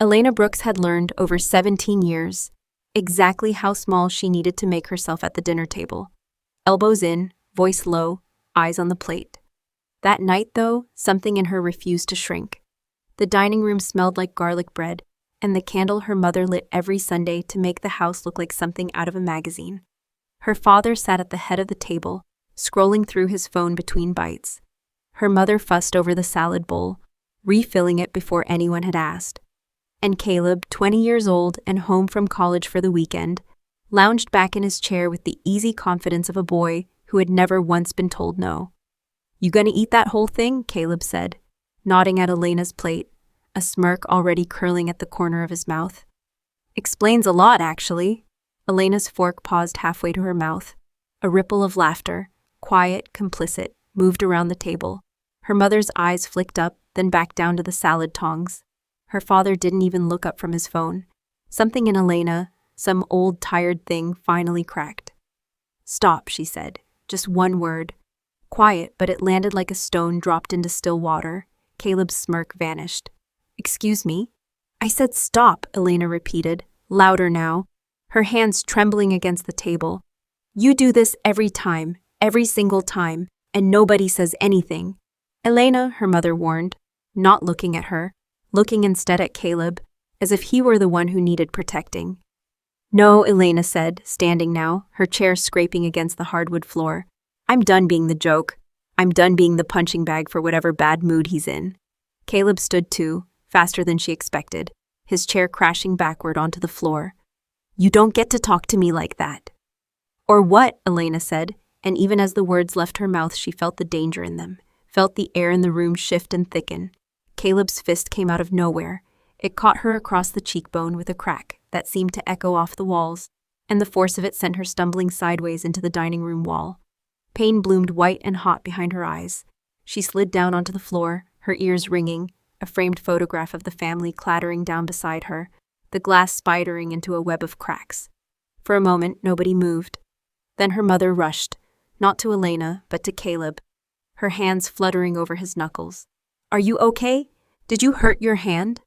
Elena Brooks had learned over 17 years exactly how small she needed to make herself at the dinner table. Elbows in, voice low, eyes on the plate. That night, though, something in her refused to shrink. The dining room smelled like garlic bread, and the candle her mother lit every Sunday to make the house look like something out of a magazine. Her father sat at the head of the table, scrolling through his phone between bites. Her mother fussed over the salad bowl, refilling it before anyone had asked. And Caleb, 20 years old and home from college for the weekend, lounged back in his chair with the easy confidence of a boy who had never once been told no. "You gonna eat that whole thing?" Caleb said, nodding at Elena's plate, a smirk already curling at the corner of his mouth. "Explains a lot, actually." Elena's fork paused halfway to her mouth. A ripple of laughter, quiet, complicit, moved around the table. Her mother's eyes flicked up, then back down to the salad tongs. Her father didn't even look up from his phone. Something in Elena, some old tired thing, finally cracked. "Stop," she said. Just one word. Quiet, but it landed like a stone dropped into still water. Caleb's smirk vanished. "Excuse me?" "I said stop," Elena repeated, louder now, her hands trembling against the table. "You do this every time, every single time, and nobody says anything." "Elena," her mother warned, not looking at her, looking instead at Caleb, as if he were the one who needed protecting. "No," Elena said, standing now, her chair scraping against the hardwood floor. "I'm done being the joke. I'm done being the punching bag for whatever bad mood he's in." Caleb stood too, faster than she expected, his chair crashing backward onto the floor. "You don't get to talk to me like that." "Or what?" Elena said, and even as the words left her mouth she felt the danger in them, felt the air in the room shift and thicken. Caleb's fist came out of nowhere. It caught her across the cheekbone with a crack that seemed to echo off the walls, and the force of it sent her stumbling sideways into the dining room wall. Pain bloomed white and hot behind her eyes. She slid down onto the floor, her ears ringing, a framed photograph of the family clattering down beside her, the glass spidering into a web of cracks. For a moment, nobody moved. Then her mother rushed, not to Elena, but to Caleb, her hands fluttering over his knuckles. "Are you okay? Did you hurt your hand?"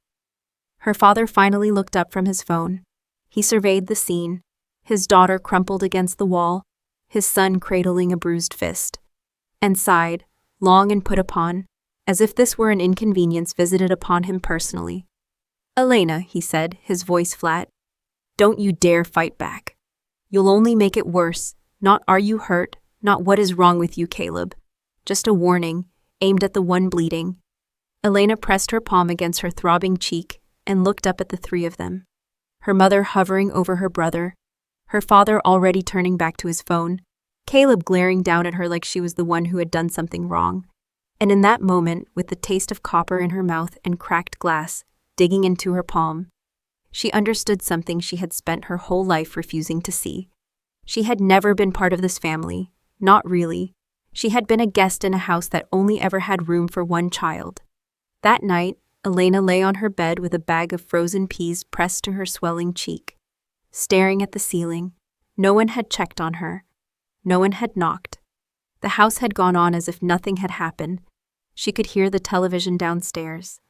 Her father finally looked up from his phone. He surveyed the scene, his daughter crumpled against the wall, his son cradling a bruised fist, and sighed, long and put upon, as if this were an inconvenience visited upon him personally. "Elena," he said, his voice flat, "don't you dare fight back. You'll only make it worse. Not are you hurt, not what is wrong with you, Caleb. Just a warning, aimed at the one bleeding." Elena pressed her palm against her throbbing cheek and looked up at the three of them. Her mother hovering over her brother, her father already turning back to his phone, Caleb glaring down at her like she was the one who had done something wrong. And in that moment, with the taste of copper in her mouth and cracked glass digging into her palm, she understood something she had spent her whole life refusing to see. She had never been part of this family, not really. She had been a guest in a house that only ever had room for one child. That night, Elena lay on her bed with a bag of frozen peas pressed to her swelling cheek, staring at the ceiling. No one had checked on her. No one had knocked. The house had gone on as if nothing had happened. She could hear the television downstairs,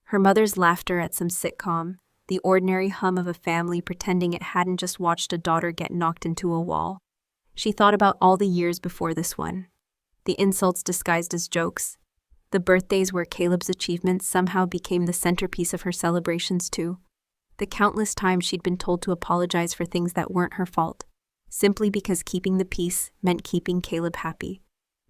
her mother's laughter at some sitcom, the ordinary hum of a family pretending it hadn't just watched a daughter get knocked into a wall. She thought about all the years before this one, the insults disguised as jokes, the birthdays where Caleb's achievements somehow became the centerpiece of her celebrations too, the countless times she'd been told to apologize for things that weren't her fault, simply because keeping the peace meant keeping Caleb happy.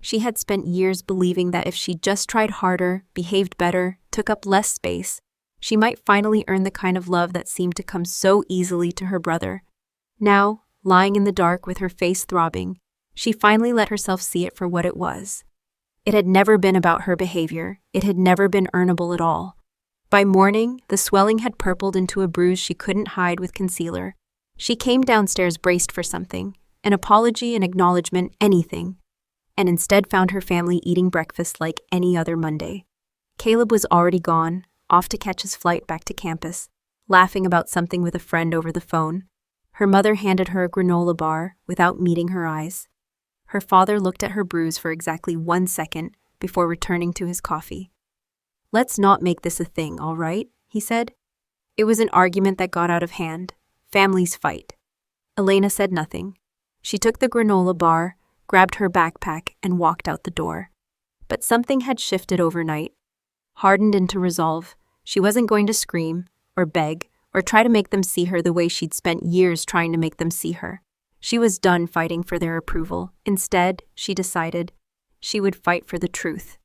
She had spent years believing that if she just tried harder, behaved better, took up less space, she might finally earn the kind of love that seemed to come so easily to her brother. Now, lying in the dark with her face throbbing, she finally let herself see it for what it was. It had never been about her behavior. It had never been earnable at all. By morning, the swelling had purpled into a bruise she couldn't hide with concealer. She came downstairs braced for something, an apology, an acknowledgement, anything, and instead found her family eating breakfast like any other Monday. Caleb was already gone, off to catch his flight back to campus, laughing about something with a friend over the phone. Her mother handed her a granola bar without meeting her eyes. Her father looked at her bruise for exactly 1 second before returning to his coffee. "Let's not make this a thing, all right?" he said. It was an argument that got out of hand. Families fight. Elena said nothing. She took the granola bar, grabbed her backpack, and walked out the door. But something had shifted overnight. Hardened into resolve, she wasn't going to scream, or beg, or try to make them see her the way she'd spent years trying to make them see her. She was done fighting for their approval. Instead, she decided, she would fight for the truth.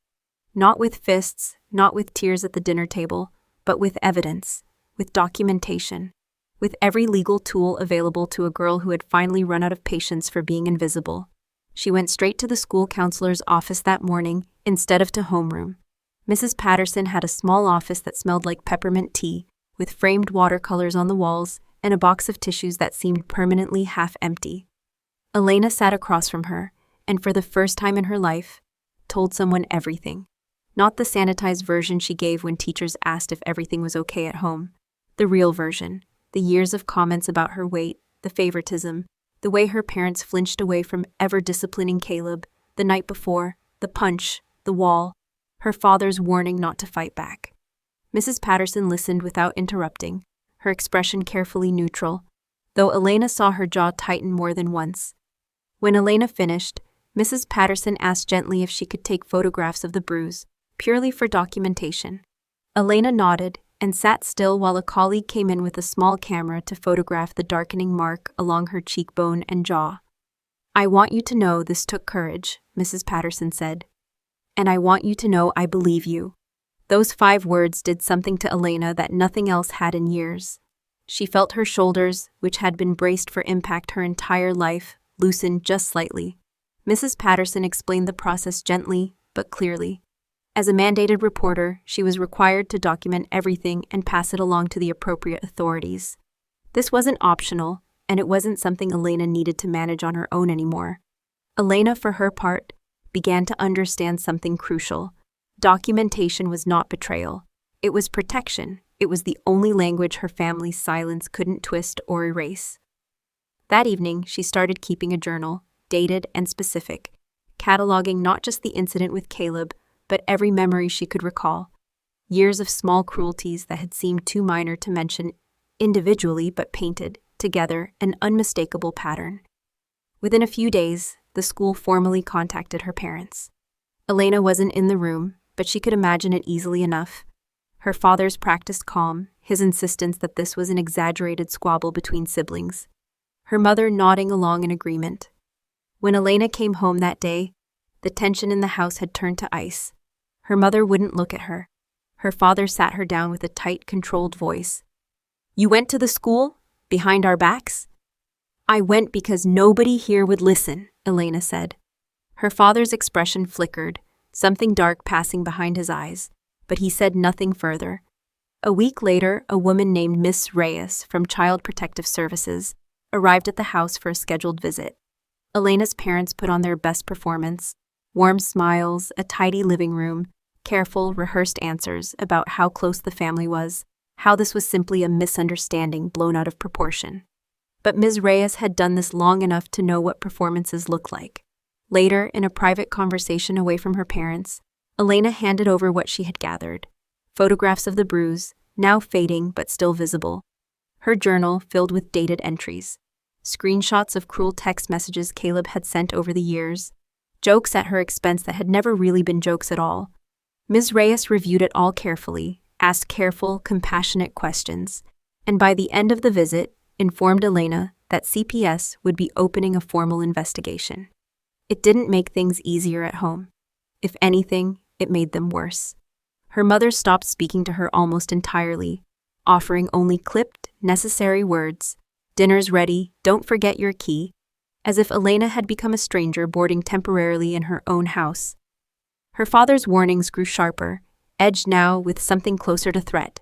Not with fists, not with tears at the dinner table, but with evidence, with documentation, with every legal tool available to a girl who had finally run out of patience for being invisible. She went straight to the school counselor's office that morning instead of to homeroom. Mrs. Patterson had a small office that smelled like peppermint tea, with framed watercolors on the walls and a box of tissues that seemed permanently half empty. Elena sat across from her, and for the first time in her life, told someone everything. Not the sanitized version she gave when teachers asked if everything was okay at home. The real version. The years of comments about her weight, the favoritism, the way her parents flinched away from ever disciplining Caleb, the night before, the punch, the wall, her father's warning not to fight back. Mrs. Patterson listened without interrupting, her expression carefully neutral, though Elena saw her jaw tighten more than once. When Elena finished, Mrs. Patterson asked gently if she could take photographs of the bruise, purely for documentation. Elena nodded and sat still while a colleague came in with a small camera to photograph the darkening mark along her cheekbone and jaw. "I want you to know this took courage," Mrs. Patterson said. "And I want you to know I believe you." Those 5 words did something to Elena that nothing else had in years. She felt her shoulders, which had been braced for impact her entire life, loosen just slightly. Mrs. Patterson explained the process gently, but clearly. As a mandated reporter, she was required to document everything and pass it along to the appropriate authorities. This wasn't optional, and it wasn't something Elena needed to manage on her own anymore. Elena, for her part, began to understand something crucial. Documentation was not betrayal. It was protection. It was the only language her family's silence couldn't twist or erase. That evening, she started keeping a journal, dated and specific, cataloging not just the incident with Caleb, but every memory she could recall. Years of small cruelties that had seemed too minor to mention individually but painted, together, an unmistakable pattern. Within a few days, the school formally contacted her parents. Elena wasn't in the room, but she could imagine it easily enough. Her father's practiced calm, his insistence that this was an exaggerated squabble between siblings. Her mother nodding along in agreement. When Elena came home that day, the tension in the house had turned to ice. Her mother wouldn't look at her. Her father sat her down with a tight, controlled voice. "You went to the school? Behind our backs?" "I went because nobody here would listen," Elena said. Her father's expression flickered, something dark passing behind his eyes, but he said nothing further. A week later, a woman named Miss Reyes from Child Protective Services arrived at the house for a scheduled visit. Elena's parents put on their best performance. Warm smiles, a tidy living room, careful, rehearsed answers about how close the family was, how this was simply a misunderstanding blown out of proportion. But Ms. Reyes had done this long enough to know what performances look like. Later, in a private conversation away from her parents, Elena handed over what she had gathered. Photographs of the bruise, now fading but still visible. Her journal filled with dated entries. Screenshots of cruel text messages Caleb had sent over the years. Jokes at her expense that had never really been jokes at all. Ms. Reyes reviewed it all carefully, asked careful, compassionate questions, and by the end of the visit, informed Elena that CPS would be opening a formal investigation. It didn't make things easier at home. If anything, it made them worse. Her mother stopped speaking to her almost entirely, offering only clipped, necessary words. "Dinner's ready, don't forget your key," as if Elena had become a stranger boarding temporarily in her own house. Her father's warnings grew sharper, edged now with something closer to threat,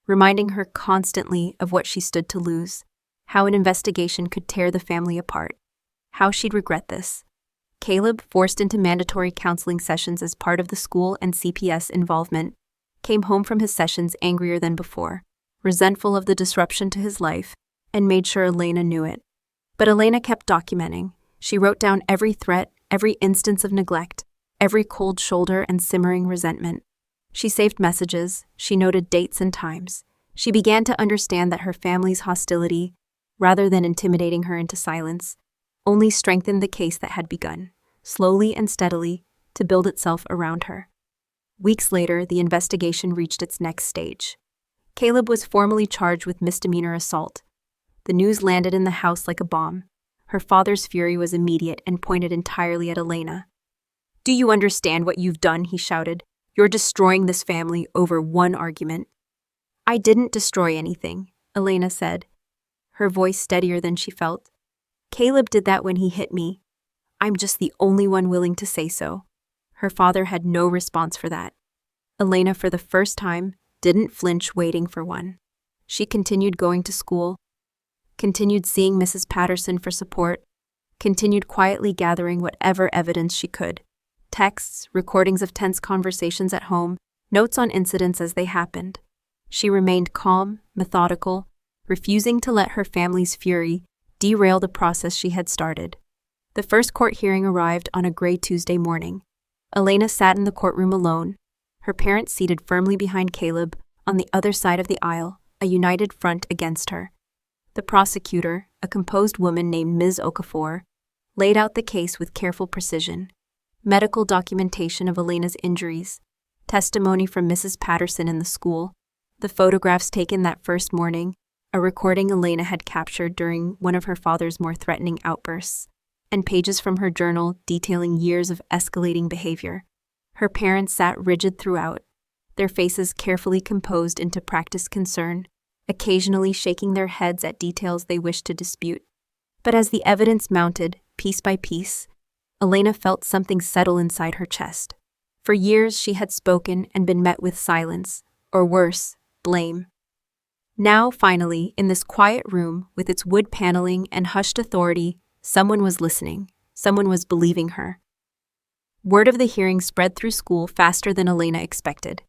reminding her constantly of what she stood to lose, how an investigation could tear the family apart, how she'd regret this. Caleb, forced into mandatory counseling sessions as part of the school and CPS involvement, came home from his sessions angrier than before, resentful of the disruption to his life, and made sure Elena knew it. But Elena kept documenting. She wrote down every threat, every instance of neglect, every cold shoulder and simmering resentment. She saved messages, she noted dates and times. She began to understand that her family's hostility, rather than intimidating her into silence, only strengthened the case that had begun, slowly and steadily, to build itself around her. Weeks later, the investigation reached its next stage. Caleb was formally charged with misdemeanor assault. The news landed in the house like a bomb. Her father's fury was immediate and pointed entirely at Elena. "Do you understand what you've done?" he shouted. "You're destroying this family over one argument." "I didn't destroy anything," Elena said, her voice steadier than she felt. "Caleb did that when he hit me. I'm just the only one willing to say so." Her father had no response for that. Elena, for the first time, didn't flinch waiting for one. She continued going to school, continued seeing Mrs. Patterson for support, continued quietly gathering whatever evidence she could. Texts, recordings of tense conversations at home, notes on incidents as they happened. She remained calm, methodical, refusing to let her family's fury derail the process she had started. The first court hearing arrived on a gray Tuesday morning. Elena sat in the courtroom alone, her parents seated firmly behind Caleb on the other side of the aisle, a united front against her. The prosecutor, a composed woman named Ms. Okafor, laid out the case with careful precision. Medical documentation of Elena's injuries, testimony from Mrs. Patterson in the school, the photographs taken that first morning, a recording Elena had captured during one of her father's more threatening outbursts, and pages from her journal detailing years of escalating behavior. Her parents sat rigid throughout, their faces carefully composed into practiced concern, occasionally shaking their heads at details they wished to dispute. But as the evidence mounted, piece by piece, Elena felt something settle inside her chest. For years she had spoken and been met with silence, or worse, blame. Now, finally, in this quiet room with its wood paneling and hushed authority, someone was listening. Someone was believing her. Word of the hearing spread through school faster than Elena expected.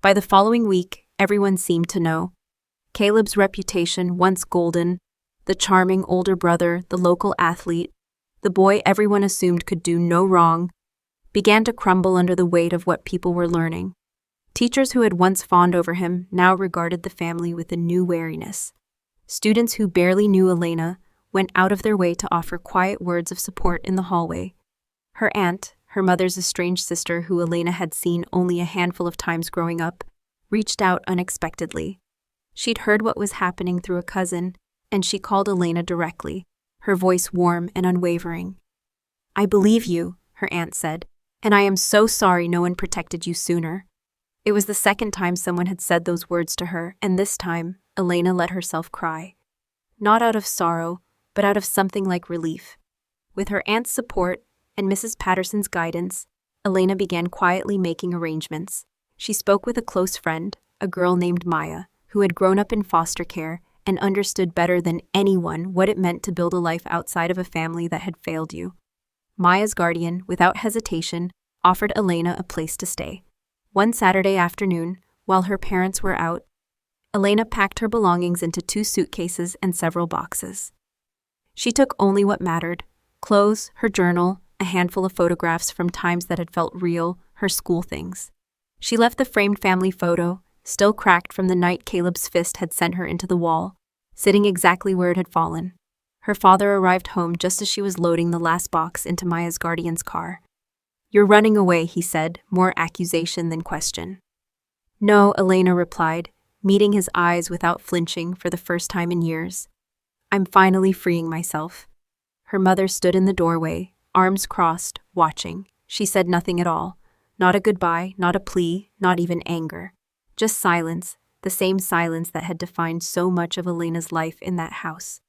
By the following week, everyone seemed to know. Caleb's reputation, once golden, the charming older brother, the local athlete, the boy everyone assumed could do no wrong, began to crumble under the weight of what people were learning. Teachers who had once fawned over him now regarded the family with a new wariness. Students who barely knew Elena went out of their way to offer quiet words of support in the hallway. Her aunt, her mother's estranged sister who Elena had seen only a handful of times growing up, reached out unexpectedly. She'd heard what was happening through a cousin, and she called Elena directly, her voice warm and unwavering. "I believe you," her aunt said, "and I am so sorry no one protected you sooner." It was the second time someone had said those words to her, and this time, Elena let herself cry. Not out of sorrow, but out of something like relief. With her aunt's support and Mrs. Patterson's guidance, Elena began quietly making arrangements. She spoke with a close friend, a girl named Maya, who had grown up in foster care and understood better than anyone what it meant to build a life outside of a family that had failed you. Maya's guardian, without hesitation, offered Elena a place to stay. One Saturday afternoon, while her parents were out, Elena packed her belongings into 2 suitcases and several boxes. She took only what mattered: clothes, her journal, a handful of photographs from times that had felt real, her school things. She left the framed family photo, still cracked from the night Caleb's fist had sent her into the wall, sitting exactly where it had fallen. Her father arrived home just as she was loading the last box into Maya's guardian's car. "You're running away," he said, more accusation than question. "No," Elena replied, meeting his eyes without flinching for the first time in years. "I'm finally freeing myself." Her mother stood in the doorway, arms crossed, watching. She said nothing at all. Not a goodbye, not a plea, not even anger. Just silence, the same silence that had defined so much of Elena's life in that house.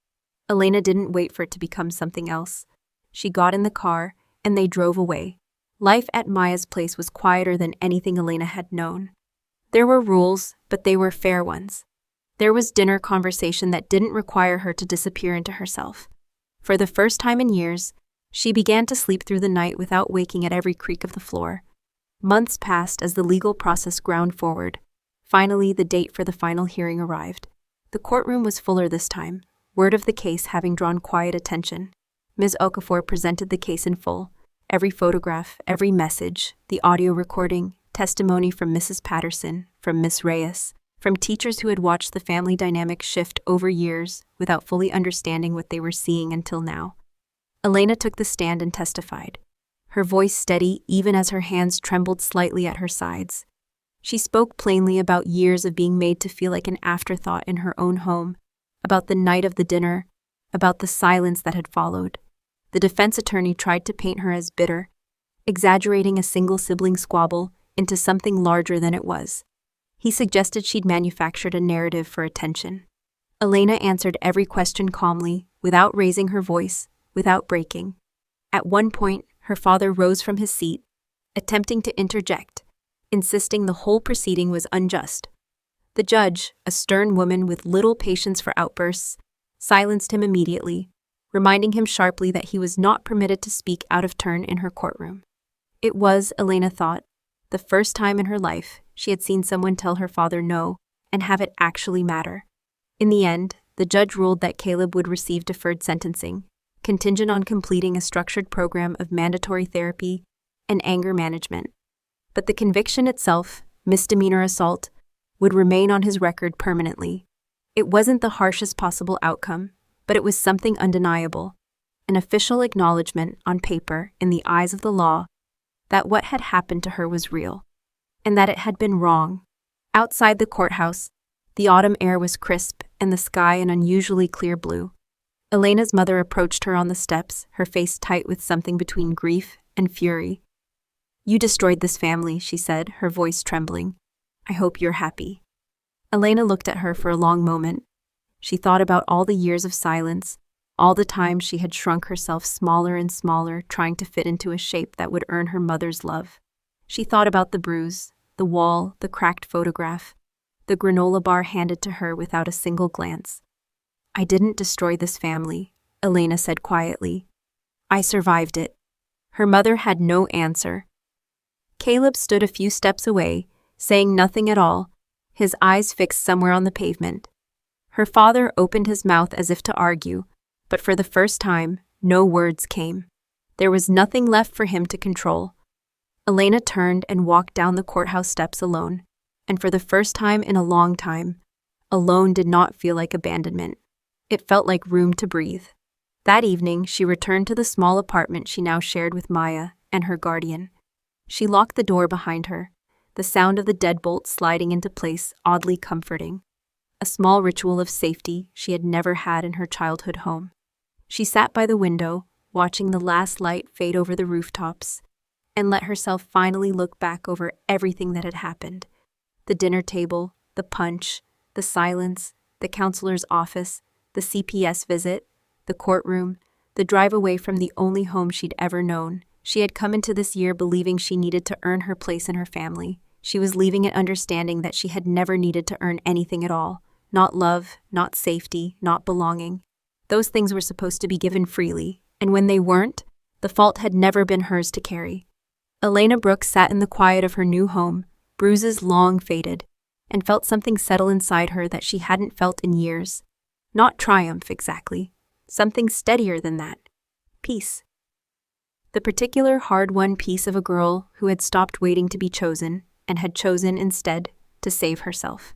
Elena didn't wait for it to become something else. She got in the car, and they drove away. Life at Maya's place was quieter than anything Elena had known. There were rules, but they were fair ones. There was dinner conversation that didn't require her to disappear into herself. For the first time in years, she began to sleep through the night without waking at every creak of the floor. Months passed as the legal process ground forward. Finally, the date for the final hearing arrived. The courtroom was fuller this time, word of the case having drawn quiet attention. Ms. Okafor presented the case in full. Every photograph, every message, the audio recording, testimony from Mrs. Patterson, from Miss Reyes, from teachers who had watched the family dynamic shift over years without fully understanding what they were seeing until now. Elena took the stand and testified, her voice steady even as her hands trembled slightly at her sides. She spoke plainly about years of being made to feel like an afterthought in her own home, about the night of the dinner, about the silence that had followed. The defense attorney tried to paint her as bitter, exaggerating a single sibling squabble into something larger than it was. He suggested she'd manufactured a narrative for attention. Elena answered every question calmly, without raising her voice, without breaking. At one point, her father rose from his seat, attempting to interject, insisting the whole proceeding was unjust. The judge, a stern woman with little patience for outbursts, silenced him immediately, reminding him sharply that he was not permitted to speak out of turn in her courtroom. It was, Elena thought, the first time in her life she had seen someone tell her father no and have it actually matter. In the end, the judge ruled that Caleb would receive deferred sentencing, contingent on completing a structured program of mandatory therapy and anger management. But the conviction itself, misdemeanor assault, would remain on his record permanently. It wasn't the harshest possible outcome, but it was something undeniable, an official acknowledgement on paper in the eyes of the law that what had happened to her was real, and that it had been wrong. Outside the courthouse, the autumn air was crisp and the sky an unusually clear blue. Elena's mother approached her on the steps, her face tight with something between grief and fury. "You destroyed this family," she said, her voice trembling. "I hope you're happy." Elena looked at her for a long moment. She thought about all the years of silence, all the times she had shrunk herself smaller and smaller, trying to fit into a shape that would earn her mother's love. She thought about the bruise, the wall, the cracked photograph, the granola bar handed to her without a single glance. "I didn't destroy this family," Elena said quietly. "I survived it." Her mother had no answer. Caleb stood a few steps away, saying nothing at all, his eyes fixed somewhere on the pavement. Her father opened his mouth as if to argue, but for the first time, no words came. There was nothing left for him to control. Elena turned and walked down the courthouse steps alone, and for the first time in a long time, alone did not feel like abandonment. It felt like room to breathe. That evening, she returned to the small apartment she now shared with Maya and her guardian. She locked the door behind her, the sound of the deadbolt sliding into place oddly comforting. A small ritual of safety she had never had in her childhood home. She sat by the window, watching the last light fade over the rooftops, and let herself finally look back over everything that had happened. The dinner table, the punch, the silence, the counselor's office, the CPS visit, the courtroom, the drive away from the only home she'd ever known. She had come into this year believing she needed to earn her place in her family. She was leaving it understanding that she had never needed to earn anything at all. Not love, not safety, not belonging. Those things were supposed to be given freely, and when they weren't, the fault had never been hers to carry. Elena Brooks sat in the quiet of her new home, bruises long faded, and felt something settle inside her that she hadn't felt in years. Not triumph, exactly. Something steadier than that. Peace. The particular hard-won peace of a girl who had stopped waiting to be chosen and had chosen instead to save herself.